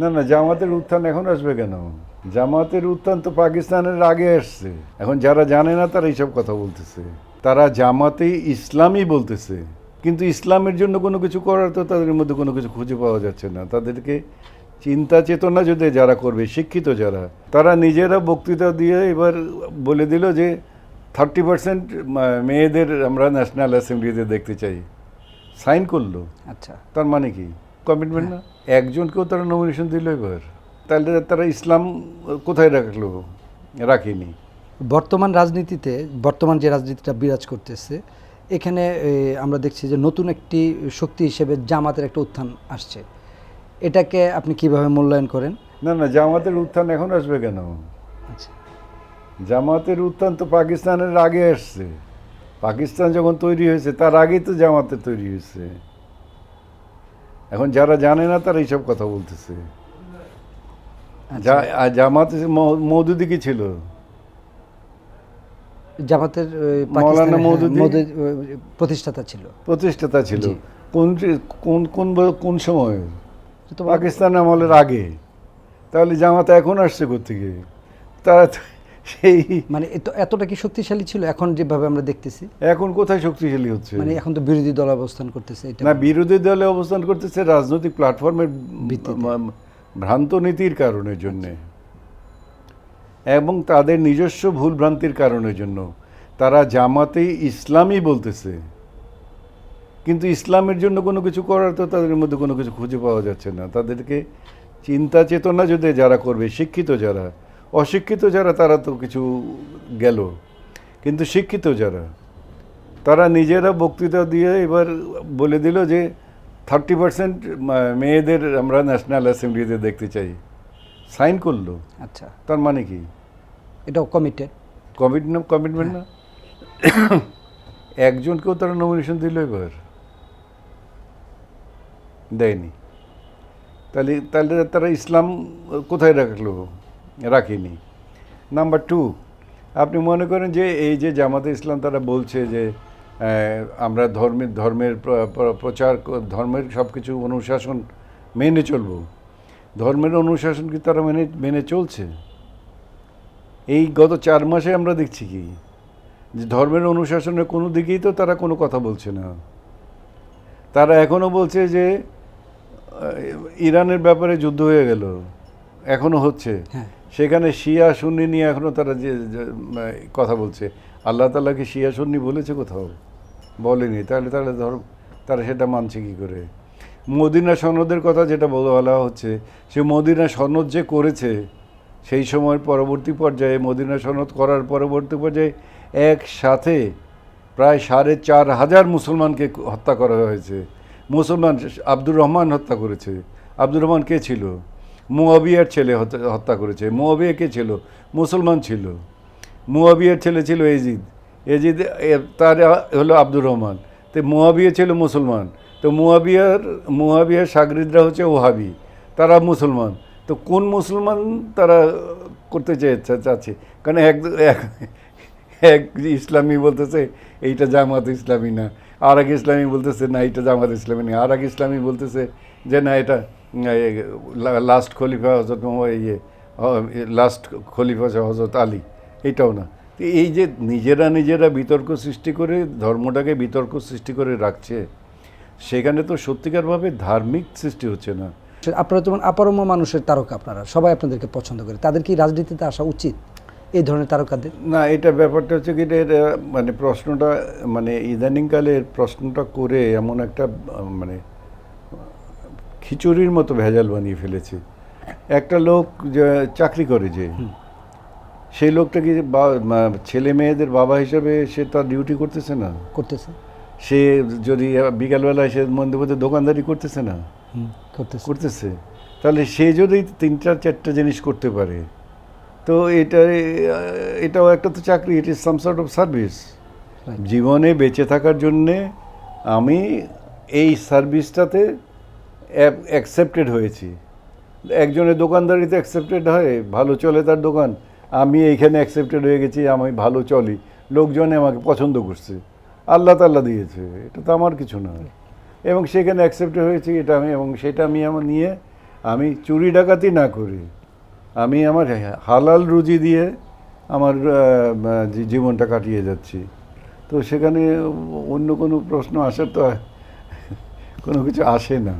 না না, জামাতের উত্থান এখন আসবে কেন? জামাতের উত্থান তো পাকিস্তানের আগে আসছে। এখন যারা জানে না তারা এইসব কথা বলতেছে। তারা জামাতে ইসলামই বলতেছে, কিন্তু ইসলামের জন্য কোনো কিছু করার তো তাদের মধ্যে কোনো কিছু খুঁজে পাওয়া যাচ্ছে না। তাদেরকে চিন্তা চেতনা যদি যারা করবে, শিক্ষিত যারা, তারা নিজেরা বক্তৃতা দিয়ে এবার বলে দিল যে 30% মেয়েদের আমরা ন্যাশনাল অ্যাসেম্বলিতে দেখতে চাই। সাইন করলো। আচ্ছা, তার মানে কি? কমিটমেন্ট না? একজনকেও তারা নমিনেশন দিল এবার। তাহলে তারা ইসলাম কোথায় রাখলো? রাখেনি। বর্তমান রাজনীতিতে, বর্তমান যে রাজনীতিটা বিরাজ করতেছে, এখানে আমরা দেখছি যে নতুন একটি শক্তি হিসেবে জামাতের একটা উত্থান আসছে। এটাকে আপনি কিভাবে মূল্যায়ন করেন? না না, জামাতের উত্থান এখন আসবে কেন? আচ্ছা, জামাতের উত্থান তো পাকিস্তানের আগে আসছে। পাকিস্তান যখন তৈরি হয়েছে তার আগেই তো জামাতের তৈরি হয়েছে। এখন যারা জানে না তারা এইসব কথা বলতেছে। জামাত মওদুদি কি ছিল? জামাতের মৌলানা মওদুদি প্রতিষ্ঠাতা ছিল। প্রতিষ্ঠাতা ছিল। জি। কোন কোন কোন কোন সময়? তো পাকিস্তান আমলের আগে। তাহলে জামাত এখন আসছে কোত্থেকে? তারা তো সেই মানে এতটা কি শক্তিশালী ছিল এখন যেভাবে আমরা দেখতেছি? এখন কোথায় শক্তিশালী হচ্ছে? মানে এখন তো বিরোধী দল অবস্থান করতেছে এটা। না, বিরোধী দলে অবস্থান করতেছে রাজনৈতিক প্ল্যাটফর্মের ভিত্তিতে। ভ্রান্ত নীতির কারণের জন্যে এবং তাদের নিজস্ব ভুল ভ্রান্তির কারণের জন্য তারা জামাতে ইসলামই বলতেছে, কিন্তু ইসলামের জন্য কোনো কিছু করার তো তাদের মধ্যে কোনো কিছু খুঁজে পাওয়া যাচ্ছে না। তাদেরকে চিন্তা চেতনা যদি যারা করবে, শিক্ষিত যারা, অশিক্ষিত যারা তারা তো কিছু গেল, কিন্তু শিক্ষিত যারা, তারা নিজেরা বক্তৃতা দিয়ে এবার বলে দিল যে 30% মেয়েদের আমরা ন্যাশনাল অ্যাসেম্বলিতে দেখতে চাই। সাইন করলো। আচ্ছা, তার মানে কি? এটাও কমিটেড। কমিটমেন্ট না? একজনকেও তারা নমিনেশন দিল এবার? দেয়নি। তাহলে তাহলে তারা ইসলাম কোথায় রাখলো? রাখেনি। নাম্বার 2, আপনি মনে করেন যে এই যে জামাতে ইসলাম তারা বলছে যে আমরা ধর্মের প্রচার, ধর্মের সব কিছু অনুশাসন মেনে চলব। ধর্মের অনুশাসন কি তারা মেনে চলছে? এই গত 4 মাসে আমরা দেখছি কি যে ধর্মের অনুশাসনের কোনো দিকেই তো তারা কোনো কথা বলছে না। তারা এখনও বলছে যে ইরানের ব্যাপারে যুদ্ধ হয়ে গেল, এখনও হচ্ছে। হ্যাঁ, সেখানে শিয়া সুন্নি নিয়ে এখনও তারা যে কথা বলছে। আল্লাহ তাআলা কি শিয়া সুন্নি বলেছে কোথাও? বলেনি। তাহলে তাহলে তারা সেটা মানছে কী করে? মদিনা সনদের কথা যেটা বলা হচ্ছে, সে মদিনা সনদ যে করেছে সেই সময় পরবর্তী পর্যায়ে, মদিনা সনদ করার পরবর্তী পর্যায়ে একসাথে প্রায় 4,500 মুসলমানকে হত্যা করা হয়েছে। মুসলমান আব্দুর রহমান হত্যা করেছে। আব্দুর রহমান কে ছিল? মুয়াবিয়ার ছেলে হত্যা করেছে। মুয়াবিয়া কে ছিল? মুসলমান ছিল। মুয়াবিয়ার ছেলে ছিল এজিদ। এজিদ তার হলো আব্দুর রহমান। তো মুয়াবিয়া ছিল মুসলমান। তো মুয়াবিয়ার শাগরিদরা হচ্ছে ওহাবি, তারা মুসলমান। তো কোন মুসলমান তারা করতে চাচ্ছে? কারণ এক ইসলামী বলতেছে এইটা জামাত ইসলামী না, আর এক ইসলামী বলতেছে না এইটা জামাত ইসলামী না, আর এক ইসলামী বলতেছে যে না এটা লাস্ট খলিফা হজরত লাস্ট খলিফা হজরত আলী, এইটাও না। তো এই যে নিজেরা বিতর্ক সৃষ্টি করে ধর্মটাকে বিতর্ক সৃষ্টি করে রাখছে, সেখানে তো সত্যিকারভাবে ধার্মিক সৃষ্টি হচ্ছে না। আপনারা যেমন আপারম্য মানুষের তারকা, আপনারা সবাই আপনাদেরকে পছন্দ করে, তাদের কি রাজনীতিতে আসা উচিত এই ধরনের তারকাদের? না, এটা ব্যাপারটা হচ্ছে কি, মানে প্রশ্নটা, মানে ইদানিংকালের প্রশ্নটা করে এমন একটা মানে খিচুড়ির মতো ভেজাল বানিয়ে ফেলেছে। একটা লোক যে চাকরি করে, যে সেই লোকটা কি ছেলে মেয়েদের বাবা হিসেবে সে তার ডিউটি করতেছে না? করতেছে। সে যদি বিকালবেলায় সে মধ্যে মধ্যে দোকানদারি করতেছে না? করতেছে। তাহলে সে যদি 3-4টা জিনিস করতে পারে, তো এটাও একটা তো চাকরি। It is some sort of service. জীবনে বেঁচে থাকার জন্যে আমি এই সার্ভিসটাতে অ্যাকসেপ্টেড হয়েছি। একজনের দোকানদারিতে অ্যাকসেপ্টেড হয়, ভালো চলে তার দোকান, আমি এইখানে অ্যাকসেপ্টেড হয়ে গেছি, আমি ভালো চলি, লোকজনে আমাকে পছন্দ করছে, আল্লাহ তাআলা দিয়েছে, এটা তো আমার কিছু নয়। এবং সেখানে অ্যাকসেপ্টেড হয়েছি এটা আমি, এবং সেটা আমি আমার নিয়ে আমি চুরি ডাকাতি না করি, আমি আমার হালাল রুজি দিয়ে আমার জীবনটা কাটিয়ে যাচ্ছি। তো সেখানে অন্য কোনো প্রশ্ন আসার তো কোনো কিছু আসে না।